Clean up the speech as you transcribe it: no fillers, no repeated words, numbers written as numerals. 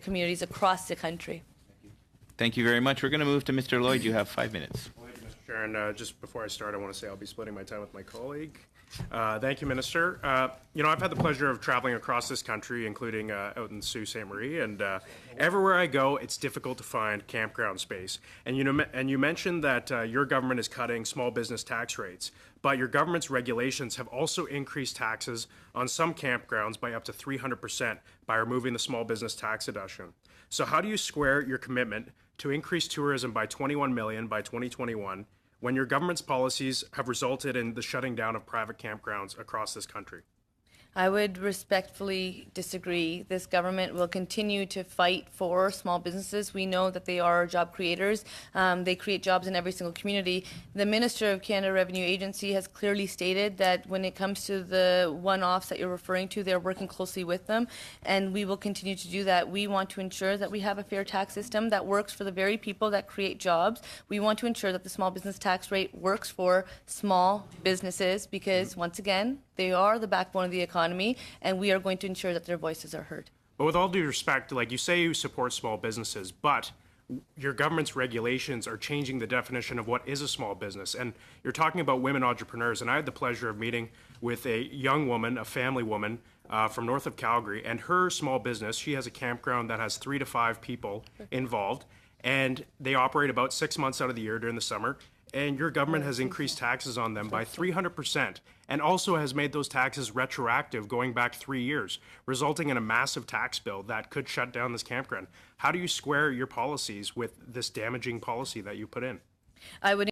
communities across the country. Thank you very much. We're going to move to Mr. Lloyd. You have 5 minutes. Mr. Chair, and just before I start, I want to say I'll be splitting my time with my colleague. Thank you, Minister. I've had the pleasure of traveling across this country, including out in Sault Ste. Marie, and everywhere I go, it's difficult to find campground space. And you mentioned that your government is cutting small business tax rates, but your government's regulations have also increased taxes on some campgrounds by up to 300% by removing the small business tax deduction. So how do you square your commitment to increase tourism by 21 million by 2021 when your government's policies have resulted in the shutting down of private campgrounds across this country? I would respectfully disagree. This government will continue to fight for small businesses. We know that they are job creators. They create jobs in every single community. The Minister of Canada Revenue Agency has clearly stated that when it comes to the one-offs that you're referring to, they're working closely with them, and we will continue to do that. We want to ensure that we have a fair tax system that works for the very people that create jobs. We want to ensure that the small business tax rate works for small businesses because, once again, they are the backbone of the economy, and we are going to ensure that their voices are heard. But with all due respect, like you say you support small businesses, but your government's regulations are changing the definition of what is a small business. And you're talking about women entrepreneurs, and I had the pleasure of meeting with a young woman, a family woman from north of Calgary, and her small business, she has a campground that has 3 to 5 people involved, and they operate about 6 months out of the year during the summer. And your government has increased taxes on them by 300% and also has made those taxes retroactive going back 3 years, resulting in a massive tax bill that could shut down this campground. How do you square your policies with this damaging policy that you put in? I would